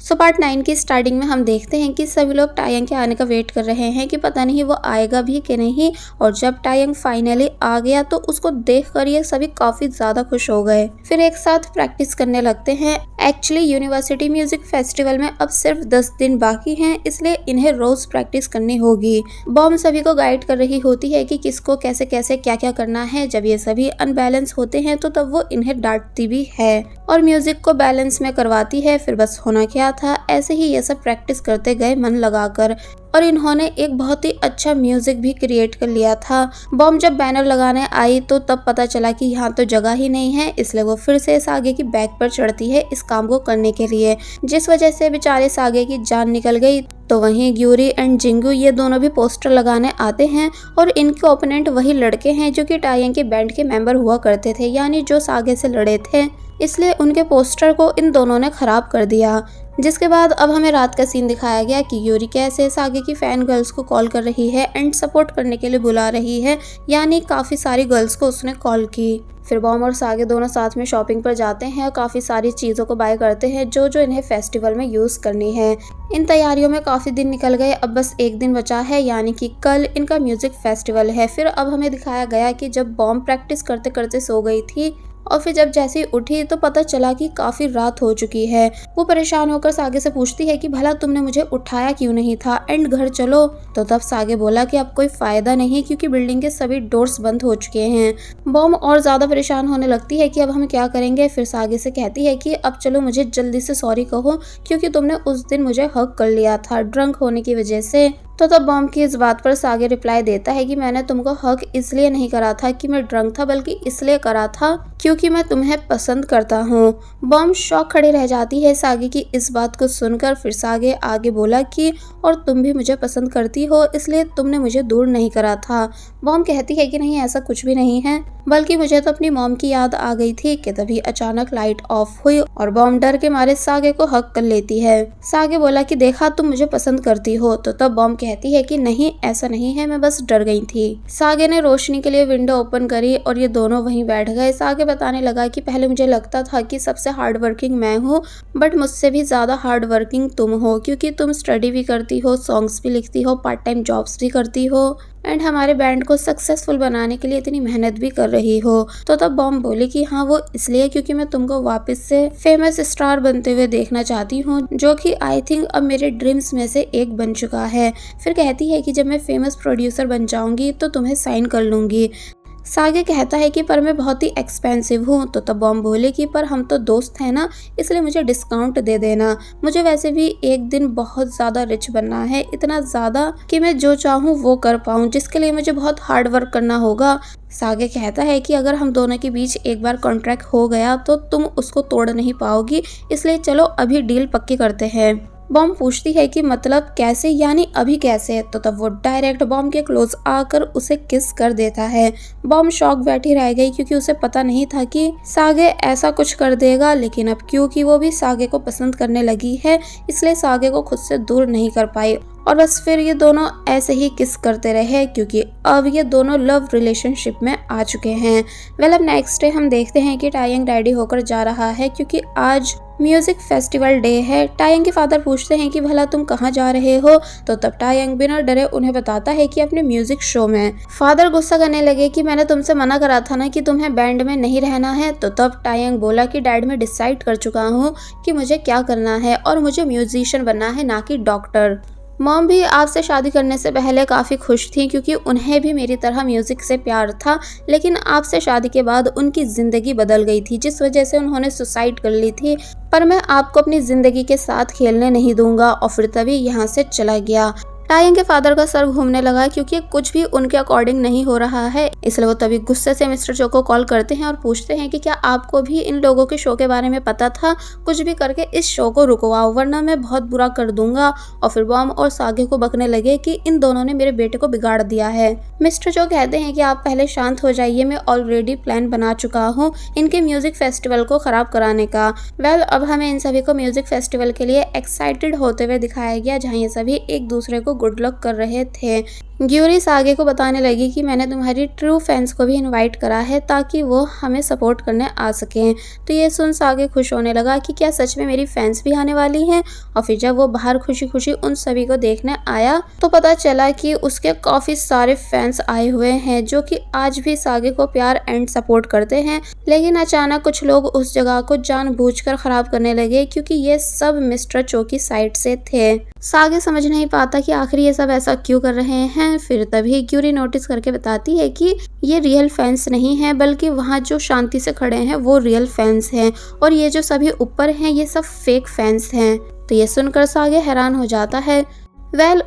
So part 9 की starting में हम देखते हैं कि सभी लोग टायंग के आने का वेट कर रहे हैं कि पता नहीं वो आएगा भी कि नहीं। और जब टायंग फाइनली आ गया तो उसको देखकर ये सभी काफी ज्यादा खुश हो गए। फिर एक साथ प्रैक्टिस करने लगते हैं। एक्चुअली यूनिवर्सिटी म्यूजिक फेस्टिवल में अब सिर्फ 10 दिन बाकी हैं, इसलिए इन्हें रोज प्रैक्टिस करनी होगी। बॉम सभी को गाइड कर रही होती है कि किसको कैसे कैसे क्या क्या करना है। जब ये सभी अनबैलेंस होते हैं तो तब वो इन्हें डांटती भी है और म्यूजिक को बैलेंस में करवाती है। फिर बस होना क्या था, ऐसे ही ये सब प्रैक्टिस करते गए मन लगाकर, और इन्होंने एक बहुत ही अच्छा म्यूजिक भी क्रिएट कर लिया था। बॉम जब बैनर लगाने आई तो तब पता चला कि यहाँ तो जगह ही नहीं है, इसलिए वो फिर से सागे की बैक पर चढ़ती है इस काम को करने के लिए, जिस वजह से बेचारे सागे की जान निकल गई। तो वहीं ग्यूरी एंड जिंगू ये दोनों भी पोस्टर लगाने आते हैं और इनके ओपोनेंट वही लड़के हैं जो कि टायंग के बैंड के मेंबर हुआ करते थे, यानी जो सागे से लड़े थे, इसलिए उनके पोस्टर को इन दोनों ने खराब कर दिया। जिसके बाद अब हमें रात का सीन दिखाया गया कि यूरी कैसे सागे की फैन गर्ल्स को कॉल कर रही है एंड सपोर्ट करने के लिए बुला रही है, यानी काफ़ी सारी गर्ल्स को उसने कॉल की। फिर बॉम और सागे दोनों साथ में शॉपिंग पर जाते हैं और काफ़ी सारी चीज़ों को बाय करते हैं जो जो इन्हें फेस्टिवल में यूज़ करनी है। इन तैयारियों में काफ़ी दिन निकल गए, अब बस एक दिन बचा है, यानी कि कल इनका म्यूजिक फेस्टिवल है। फिर अब हमें दिखाया गया कि जब बॉम प्रैक्टिस करते करते सो गई थी और फिर जब जैसे ही उठी तो पता चला कि काफी रात हो चुकी है। वो परेशान होकर सागे से पूछती है कि भला तुमने मुझे उठाया क्यों नहीं था एंड घर चलो। तो तब सागे बोला कि अब कोई फायदा नहीं क्योंकि बिल्डिंग के सभी डोर्स बंद हो चुके हैं। बॉम और ज्यादा परेशान होने लगती है कि अब हम क्या करेंगे। फिर सागे से कहती है कि अब चलो मुझे जल्दी से सॉरी कहो क्योंकि तुमने उस दिन मुझे हक कर लिया था ड्रंक होने की वजह से। तो तब बॉम की इस बात पर सागे रिप्लाई देता है कि मैंने तुमको हक इसलिए नहीं करा था कि मैं ड्रंक था, बल्कि इसलिए करा था क्योंकि मैं तुम्हें पसंद करता हूँ। बॉम शॉक खड़ी रह जाती है सागे की इस बात को सुनकर। फिर सागे आगे बोला कि और तुम भी मुझे पसंद करती हो, इसलिए तुमने मुझे दूर नहीं करा था। बॉम कहती है कि नहीं, ऐसा कुछ भी नहीं है, बल्कि मुझे तो अपनी मॉम की याद आ गई थी। कि तभी अचानक लाइट ऑफ हुई और बॉम डर के मारे सागे को हक कर लेती है। सागे बोला कि देखा तुम मुझे पसंद करती हो। तो तब बॉम कहती है कि नहीं, ऐसा नहीं है, मैं बस डर गई थी। सागे ने रोशनी के लिए विंडो ओपन करी और ये दोनों वहीं बैठ गए। सागे बताने लगा कि पहले मुझे लगता था कि सबसे हार्ड वर्किंग मैं हूँ, बट मुझसे भी ज्यादा हार्ड वर्किंग तुम हो, क्योंकि तुम स्टडी भी करती हो, सॉन्ग्स भी लिखती हो, पार्ट टाइम जॉब्स भी करती हो एंड हमारे बैंड को सक्सेसफुल बनाने के लिए इतनी मेहनत भी कर रही हो। तो तब बॉम बोली कि हाँ, वो इसलिए क्योंकि मैं तुमको वापस से फेमस स्टार बनते हुए देखना चाहती हूँ, जो कि आई थिंक अब मेरे ड्रीम्स में से एक बन चुका है। फिर कहती है कि जब मैं फेमस प्रोड्यूसर बन जाऊंगी तो तुम्हें साइन कर लूंगी। सागे कहता है कि पर मैं बहुत ही एक्सपेंसिव हूँ। तो तब बॉम बोले कि पर हम तो दोस्त हैं ना, इसलिए मुझे डिस्काउंट दे देना। मुझे वैसे भी एक दिन बहुत ज़्यादा रिच बनना है, इतना ज़्यादा कि मैं जो चाहूँ वो कर पाऊँ, जिसके लिए मुझे बहुत हार्ड वर्क करना होगा। सागे कहता है कि अगर हम दोनों के बीच एक बार कॉन्ट्रैक्ट हो गया तो तुम उसको तोड़ नहीं पाओगी, इसलिए चलो अभी डील पक्की करते हैं। बॉम पूछती है कि मतलब कैसे, यानी अभी कैसे। तो तब वो डायरेक्ट बॉम के क्लोज आकर उसे किस कर देता है। बॉम शॉक बैठी रह गई क्योंकि उसे पता नहीं था कि सागे ऐसा कुछ कर देगा, लेकिन अब क्योंकि वो भी सागे को पसंद करने लगी है, इसलिए सागे को खुद से दूर नहीं कर पाई और बस फिर ये दोनों ऐसे ही किस करते रहे क्योंकि अब ये दोनों लव रिलेशनशिप में आ चुके हैं। वेल, अब नेक्स्ट डे हम देखते हैं कि टायंग रेडी होकर जा रहा है क्योंकि आज म्यूजिक फेस्टिवल डे है। टायंग के फादर पूछते हैं कि भला तुम कहाँ जा रहे हो। तो तब टायंग बिना डरे उन्हें बताता है कि अपने म्यूजिक शो में। फादर गुस्सा करने लगे कि मैंने तुमसे मना करा था ना कि तुम्हें बैंड में नहीं रहना है। तो तब टायंग बोला कि डैड, मैं डिसाइड कर चुका हूँ कि मुझे क्या करना है और मुझे म्यूजिशियन बनना है, ना कि डॉक्टर। मॉम भी आपसे शादी करने से पहले काफ़ी खुश थी क्योंकि उन्हें भी मेरी तरह म्यूज़िक से प्यार था, लेकिन आपसे शादी के बाद उनकी ज़िंदगी बदल गई थी, जिस वजह से उन्होंने सुसाइड कर ली थी। पर मैं आपको अपनी ज़िंदगी के साथ खेलने नहीं दूंगा। और फिर तभी यहाँ से चला गया। टायंग के फादर का सर घूमने लगा क्योंकि कुछ भी उनके अकॉर्डिंग नहीं हो रहा है, इसलिए वो तभी गुस्से से मिस्टर चो को कॉल करते हैं और पूछते हैं कि क्या आपको भी इन लोगों के शो के बारे में पता था। कुछ भी करके इस शो को रुकवाओ वरना मैं बहुत बुरा कर दूंगा। और फिर बॉम और सागे को बकने लगे कि इन दोनों ने मेरे बेटे को बिगाड़ दिया है। मिस्टर चो कहते हैं कि आप पहले शांत हो जाइए, मैं ऑलरेडी प्लान बना चुका हूँ इनके म्यूजिक फेस्टिवल को खराब कराने का। वेल, अब हमें इन सभी को म्यूजिक फेस्टिवल के लिए एक्साइटेड होते हुए दिखाया गया, जहाँ ये सभी एक दूसरे को गुड लक कर रहे थे। ग्यूरी सागे को बताने लगी कि मैंने तुम्हारी ट्रू फैंस को भी इनवाइट करा है ताकि वो हमें सपोर्ट करने आ सकें। तो ये सुन सागे खुश होने लगा कि क्या सच में मेरी फैंस भी आने वाली हैं। और फिर जब वो बाहर खुशी खुशी उन सभी को देखने आया तो पता चला कि उसके काफ़ी सारे फैंस आए हुए हैं जो कि आज भी सागे को प्यार एंड सपोर्ट करते हैं। लेकिन अचानक कुछ लोग उस जगह को जानबूझकर खराब करने लगे क्योंकि ये सब मिस्टर चो की साइड से थे। सागे समझ नहीं पाता कि आखिर ये सब ऐसा क्यों कर रहे हैं। फिर तभी ग्यूरी नोटिस करके बताती है कि ये रियल फैंस नहीं है बल्कि वहाँ जो शांति से खड़े हैं वो रियल फैंस हैं और ये जो सभी ऊपर हैं ये सब फेक फैंस हैं। तो ये सुनकर सागे हैरान हो जाता है।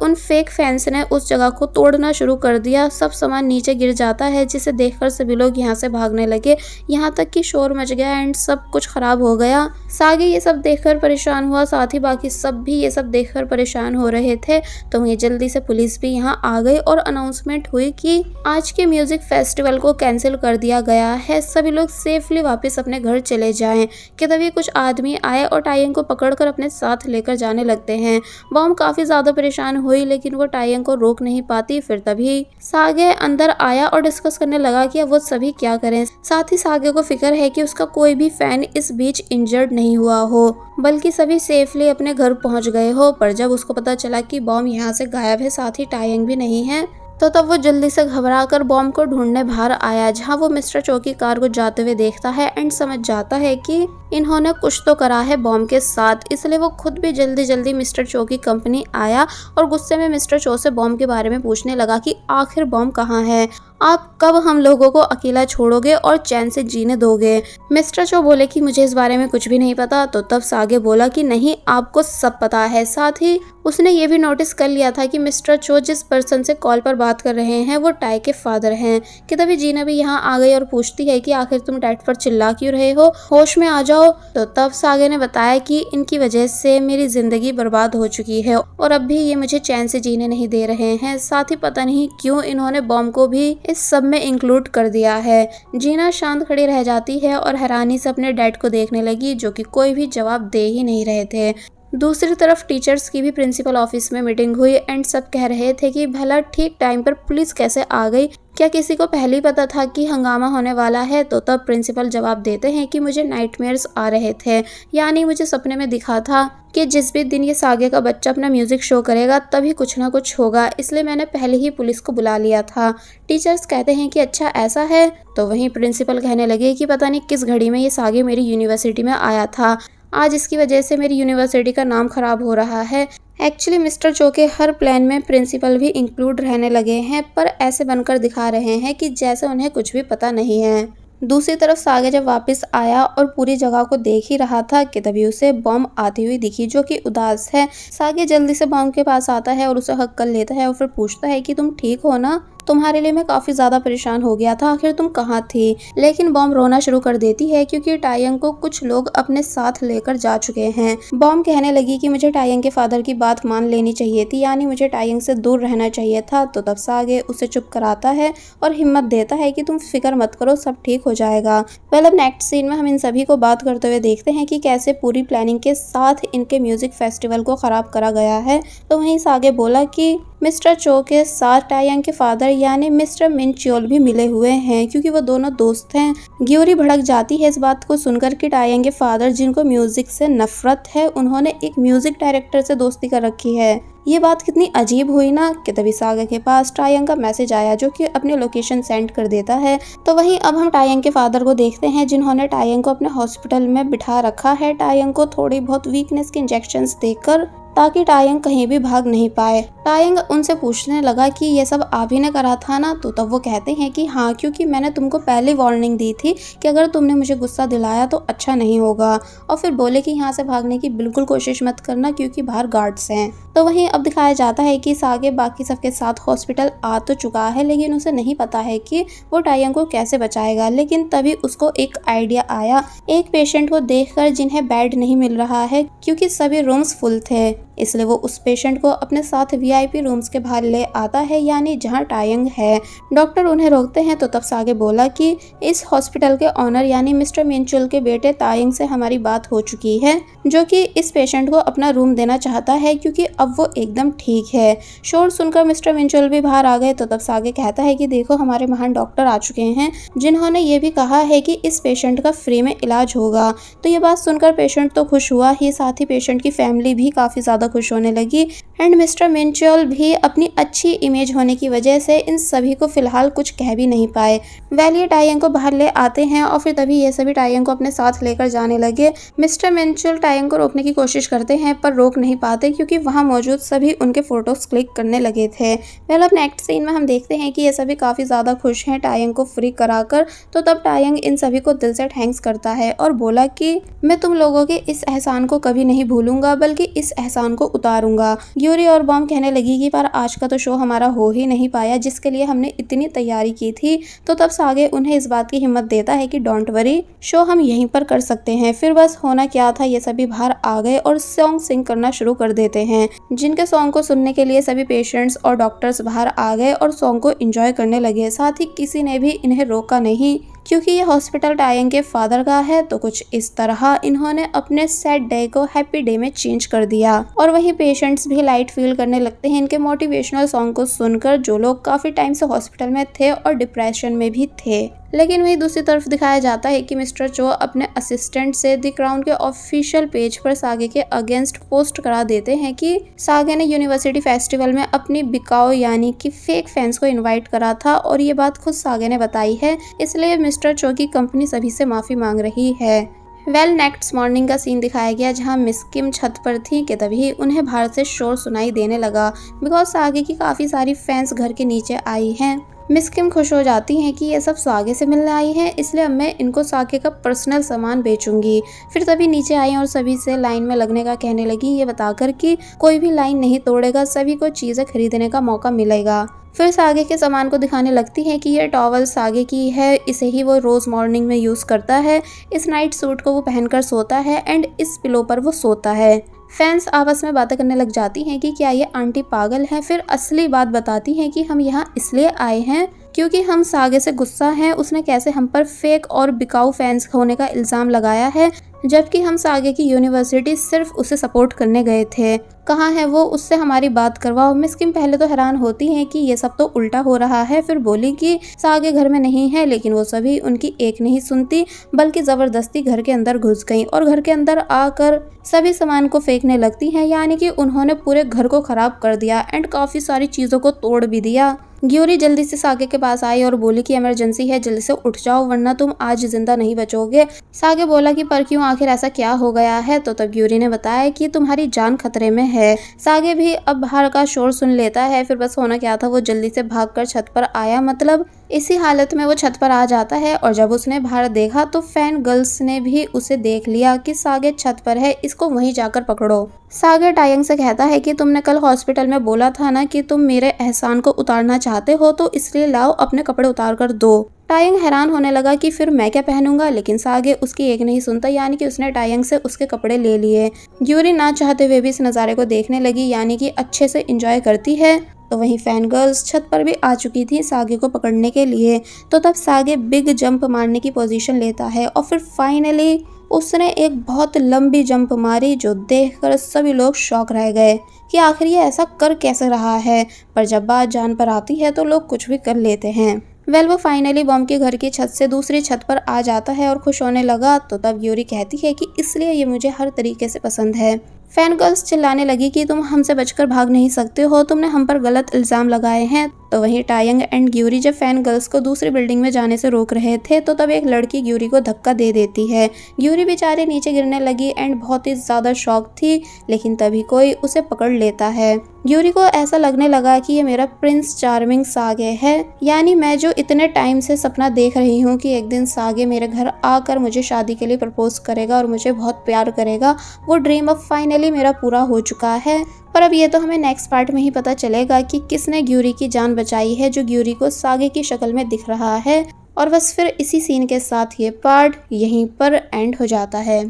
उन फेक फैंस ने उस जगह को तोड़ना शुरू कर दिया। सब सामान नीचे गिर जाता है जिसे देखकर सभी लोग यहाँ से भागने लगे। यहाँ तक कि शोर मच गया एंड सब कुछ खराब हो गया। सागे ये सब देखकर परेशान हुआ, साथ ही बाकी सब भी ये सब देखकर परेशान हो रहे थे। तो वहीं जल्दी से पुलिस भी यहाँ आ गई और अनाउंसमेंट हुई कि आज के म्यूजिक फेस्टिवल को कैंसिल कर दिया गया है, सभी लोग सेफली वापस अपने घर चले जाएं। कि तभी कुछ आदमी आए और टायंग को पकड़कर अपने साथ लेकर जाने लगते हैं। बॉम काफी ज्यादा परेशान हुई लेकिन वो टायंग को रोक नहीं पाती। फिर तभी सागे अंदर आया और डिस्कस करने लगा कि अब वो सभी क्या करें। साथ ही सागे को फिक्र है कि उसका कोई भी फैन इस बीच इंजर्ड नहीं हुआ हो बल्कि सभी सेफली अपने घर पहुंच गए हो। पर जब उसको पता चला कि बॉम यहाँ से गायब है, साथ ही टायंग भी नहीं है, तो तब वो जल्दी से घबराकर बॉम को ढूंढने बाहर आया, जहां वो मिस्टर चो की कार को जाते हुए देखता है एंड समझ जाता है कि इन्होंने कुछ तो करा है बॉम के साथ। इसलिए वो खुद भी जल्दी जल्दी मिस्टर चो की कंपनी आया और गुस्से में मिस्टर चो से बॉम के बारे में पूछने लगा कि आखिर बॉम कहाँ है, आप कब हम लोगों को अकेला छोड़ोगे और चैन से जीने दोगे। मिस्टर चो बोले कि मुझे इस बारे में कुछ भी नहीं पता। तो तब सागे बोला कि नहीं, आपको सब पता है। साथ ही उसने ये भी नोटिस कर लिया था कि मिस्टर चो जिस पर्सन से कॉल पर बात कर रहे हैं वो टाई के फादर हैं। कि तभी जीना भी यहाँ आ गई और पूछती है कि आखिर तुम डैड पर चिल्ला क्यों रहे हो, होश में आ जाओ। तो तब सागे ने बताया कि इनकी वजह से मेरी जिंदगी बर्बाद हो चुकी है और अब भी ये मुझे चैन से जीने नहीं दे रहे हैं। साथ ही पता नहीं क्यों इन्होंने बॉम को भी इस सब में इंक्लूड कर दिया है। जीना शांत खड़ी रह जाती है और हैरानी से अपने डैड को देखने लगी जो कि कोई भी जवाब दे ही नहीं रहे थे। दूसरी तरफ टीचर्स की भी प्रिंसिपल ऑफिस में मीटिंग हुई एंड सब कह रहे थे कि भला ठीक टाइम पर पुलिस कैसे आ गई, क्या किसी को पहले ही पता था कि हंगामा होने वाला है। तो तब प्रिंसिपल जवाब देते हैं कि मुझे नाइटमेयर्स आ रहे थे, यानी मुझे सपने में दिखा था कि जिस भी दिन ये सागे का बच्चा अपना म्यूजिक शो करेगा तभी कुछ ना कुछ होगा, इसलिए मैंने पहले ही पुलिस को बुला लिया था। टीचर्स कहते हैं कि अच्छा ऐसा है। तो वहीं प्रिंसिपल कहने लगे कि पता नहीं किस घड़ी में ये सागे मेरी यूनिवर्सिटी में आया था, आज इसकी वजह से मेरी यूनिवर्सिटी का नाम खराब हो रहा है। एक्चुअली मिस्टर चो के हर प्लान में प्रिंसिपल भी इंक्लूड रहने लगे हैं, पर ऐसे बनकर दिखा रहे हैं कि जैसे उन्हें कुछ भी पता नहीं है। दूसरी तरफ सागे जब वापस आया और पूरी जगह को देख ही रहा था कि तभी उसे बॉम आती हुई दिखी जो कि उदास है। सागे जल्दी से बॉम के पास आता है और उसे हक कर लेता है और फिर पूछता है कि तुम ठीक हो ना, तुम्हारे लिए मैं काफी ज्यादा परेशान हो गया था, आखिर तुम कहाँ थी। लेकिन बॉम रोना शुरू कर देती है क्योंकि टायंग को कुछ लोग अपने साथ लेकर जा चुके हैं। बॉम कहने लगी कि मुझे टायंग के फादर की बात मान लेनी चाहिए थी, यानी मुझे टायंग से दूर रहना चाहिए था। तो तब सागे उसे चुप कराता है और हिम्मत देता है कि तुम फिक्र मत करो, सब ठीक हो जाएगा। अब नेक्स्ट सीन में हम इन सभी को बात करते हुए देखते हैं कि कैसे पूरी प्लानिंग के साथ इनके म्यूजिक फेस्टिवल को खराब करा गया है। तो वहीं सागे बोला कि मिस्टर चो के साथ टायंग के फादर यानी मिस्टर मिनच्योल भी मिले हुए हैं क्योंकि वो दोनों दोस्त हैं। ग्यूरी भड़क जाती है इस बात को सुनकर कि टायंग के फादर जिनको म्यूजिक से नफरत है, उन्होंने एक म्यूजिक डायरेक्टर से दोस्ती कर रखी है। ये बात कितनी अजीब हुई ना। कि तभी सागे के पास टायंग का मैसेज आया जो कि अपनी लोकेशन सेंड कर देता है। तो वहीं अब हम टायंग के फादर को देखते हैं जिन्होंने टायंग को अपने हॉस्पिटल में बिठा रखा है, टायंग को थोड़ी बहुत वीकनेस के इंजेक्शंस देकर, ताकि टायंग कहीं भी भाग नहीं पाए। टायंग उनसे पूछने लगा कि ये सब आप ही ने करा था ना। तो तब वो कहते हैं कि हाँ, क्योंकि मैंने तुमको पहले वार्निंग दी थी कि अगर तुमने मुझे गुस्सा दिलाया तो अच्छा नहीं होगा। और फिर बोले कि यहाँ से भागने की बिल्कुल कोशिश मत करना क्योंकि बाहर गार्ड्स हैं। तो वहीं अब दिखाया जाता है कि सागे बाकी सबके साथ हॉस्पिटल आ तो चुका है, लेकिन उसे नहीं पता है कि वो टायंग को कैसे बचाएगा। लेकिन तभी उसको एक आइडिया आया एक पेशेंट को देखकर जिन्हें बेड नहीं मिल रहा है क्योंकि सभी रूम्स फुल थे। इसलिए वो उस पेशेंट को अपने साथ वीआईपी रूम्स के बाहर ले आता है, यानी जहाँ टायंग है। डॉक्टर उन्हें रोकते हैं तो तब सागे बोला कि इस हॉस्पिटल के ऑनर यानी मिस्टर मिंचुल के बेटे तायंग से हमारी बात हो चुकी है, जो कि इस पेशेंट को अपना रूम देना चाहता है क्योंकि अब वो एकदम ठीक है। शोर सुनकर मिस्टर मिंचुल भी बाहर आ गए तो तब सागे कहता है कि देखो हमारे महान डॉक्टर आ चुके हैं, जिन्होंने ये भी कहा है कि इस पेशेंट का फ्री में इलाज होगा। तो ये बात सुनकर पेशेंट तो खुश हुआ ही, साथ ही पेशेंट की फैमिली भी काफी ज्यादा खुश होने लगी एंड मिस्टर मिंचुल भी अपनी अच्छी इमेज होने की वजह से इन सभी को फिलहाल कुछ कह भी नहीं पाए। ये टायंग को बाहर ले आते हैं और फिर तभी ये सभी टायंग को अपने साथ लेकर जाने लगे। मिस्टर मिंचुल टायंग को रोकने की कोशिश करते हैं पर रोक नहीं पाते क्योंकि वहां मौजूद सभी उनके फोटोज क्लिक करने लगे थे। अब नेक्स्ट सीन में हम देखते हैं कि ये सभी काफी ज्यादा खुश हैं टायंग को फ्री कराकर। तो तब टायंग इन सभी को दिल से थैंक्स करता है और बोला कि मैं तुम लोगों के इस एहसान को कभी नहीं भूलूंगा, बल्कि इस एहसान को उतारूंगा। ग्यूरी और बॉम कहने लगी कि पर आज का तो शो हमारा हो ही नहीं पाया जिसके लिए हमने इतनी तैयारी की थी। तो तब सागे उन्हें इस बात की हिम्मत देता है कि डोंट वरी, शो हम यहीं पर कर सकते हैं। फिर बस होना क्या था, ये सभी बाहर आ गए और सॉन्ग सिंग करना शुरू कर देते हैं, जिनके सॉन्ग को सुनने के लिए सभी पेशेंट्स और डॉक्टर्स बाहर आ गए और सॉन्ग को एंजॉय करने लगे। साथ ही किसी ने भी इन्हें रोका नहीं क्योंकि ये हॉस्पिटल टायंग के फादर का है। तो कुछ इस तरह इन्होंने अपने सैड डे को हैप्पी डे में चेंज कर दिया और वही पेशेंट्स भी लाइट फील करने लगते हैं इनके मोटिवेशनल सॉन्ग को सुनकर, जो लोग काफी टाइम से हॉस्पिटल में थे और डिप्रेशन में भी थे। लेकिन वही दूसरी तरफ दिखाया जाता है कि मिस्टर चो अपने असिस्टेंट से द क्राउन के ऑफिशियल पेज पर सागे के अगेंस्ट पोस्ट करा देते हैं कि सागे ने यूनिवर्सिटी फेस्टिवल में अपनी बिकाओ यानी कि फेक फैंस को इनवाइट करा था और ये बात खुद सागे ने बताई है, इसलिए मिस्टर चो की कंपनी सभी से माफी मांग रही है। नेक्स्ट मॉर्निंग का सीन दिखाया गया जहां मिस किम छत पर थी कि तभी उन्हें बाहर से शोर सुनाई देने लगा बिकॉज सागे की काफी सारी फैंस घर के नीचे आई हैं। मिस किम खुश हो जाती हैं कि ये सब सागे से मिलने आई हैं, इसलिए अब मैं इनको सागे का पर्सनल सामान बेचूंगी। फिर तभी नीचे आई और सभी से लाइन में लगने का कहने लगी, ये बताकर कि कोई भी लाइन नहीं तोड़ेगा, सभी को चीजें खरीदने का मौका मिलेगा। फिर सागे के सामान को दिखाने लगती है कि ये टॉवल सागे की है, इसे ही वो रोज मॉर्निंग में यूज करता है। इस नाइट सूट को वो पहनकर सोता है एंड इस पिलो पर वो सोता है। फैंस आपस में बातें करने लग जाती हैं कि क्या ये आंटी पागल है। फिर असली बात बताती हैं कि हम यहाँ इसलिए आए हैं क्योंकि हम सागे से गुस्सा हैं, उसने कैसे हम पर फेक और बिकाऊ फैंस होने का इल्जाम लगाया है, जबकि हम सागे की यूनिवर्सिटी सिर्फ उसे सपोर्ट करने गए थे। कहाँ है वो, उससे हमारी बात करवाओ। मिस किम पहले तो हैरान होती हैं कि ये सब तो उल्टा हो रहा है, फिर बोली कि सागे घर में नहीं है, लेकिन वो सभी उनकी एक नहीं सुनती बल्कि जबरदस्ती घर के अंदर घुस गई और घर के अंदर आकर सभी सामान को फेंकने लगती हैं, यानी कि उन्होंने पूरे घर को खराब कर दिया एंड काफी सारी चीजों को तोड़ भी दिया। ग्यूरी जल्दी से सागे के पास आई और बोली कि इमरजेंसी है, जल्दी से उठ जाओ वरना तुम आज जिंदा नहीं बचोगे। सागे बोला कि पर क्यों, आखिर ऐसा क्या हो गया है। तो तब ग्यूरी ने बताया कि तुम्हारी जान खतरे में है। सागे भी अब बाहर का शोर सुन लेता है। फिर बस होना क्या था, वो जल्दी से भागकर छत पर आया, मतलब इसी हालत में वो छत पर आ जाता है और जब उसने बाहर देखा तो फैन गर्ल्स ने भी उसे देख लिया कि सागे छत पर है, इसको वहीं जाकर पकड़ो। सागे टायंग से कहता है कि तुमने कल हॉस्पिटल में बोला था ना कि तुम मेरे एहसान को उतारना चाहते हो, तो इसलिए लाओ अपने कपड़े उतार कर दो। टायंग हैरान होने लगा कि फिर मैं क्या पहनूंगा, लेकिन सागे उसकी एक नहीं सुनता, यानी कि उसने टायंग से उसके कपड़े ले लिए। ग्यूरी ना चाहते हुए भी इस नज़ारे को देखने लगी, यानी कि अच्छे से एंजॉय करती है। तो वहीं फैन गर्ल्स छत पर भी आ चुकी थी सागे को पकड़ने के लिए। तो तब सागे बिग जंप मारने की पोजीशन लेता है और फिर फाइनली उसने एक बहुत लंबी जंप मारी, जो देखकर सभी लोग शॉक रह गए कि आखिर ये ऐसा कर कैसे रहा है। पर जब बात जान पर आती है तो लोग कुछ भी कर लेते हैं। वो फाइनली बॉम के घर की छत से दूसरी छत पर आ जाता है और खुश होने लगा। तो तब यूरी कहती है कि इसलिए ये मुझे हर तरीके से पसंद है। फैन गर्ल्स चिल्लाने लगी कि तुम हमसे बचकर भाग नहीं सकते हो, तुमने हम पर गलत इल्जाम लगाए हैं। तो वहीं टायंग एंड ग्यूरी जब फैन गर्ल्स को दूसरी बिल्डिंग में जाने से रोक रहे थे तो तब एक लड़की ग्यूरी को धक्का दे देती है। ग्यूरी बेचारी नीचे गिरने लगी एंड बहुत ही ज्यादा शॉक थी, लेकिन तभी कोई उसे पकड़ लेता है। ग्यूरी को ऐसा लगने लगा कि ये मेरा प्रिंस चार्मिंग सागे है, यानी मैं जो इतने टाइम से सपना देख रही हूँ कि एक दिन सागे मेरे घर आकर मुझे शादी के लिए प्रपोज करेगा और मुझे बहुत प्यार करेगा, वो ड्रीम अब फाइनली मेरा पूरा हो चुका है। पर अब ये तो हमें नेक्स्ट पार्ट में ही पता चलेगा कि किसने ग्यूरी की जान बचाई है, जो ग्यूरी को सागे की शक्ल में दिख रहा है। और बस फिर इसी सीन के साथ ये पार्ट यहीं पर एंड हो जाता है।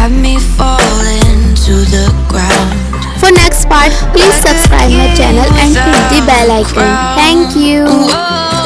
had me falling to the ground. For next part, please subscribe my channel and hit the bell icon. Thank you. Whoa.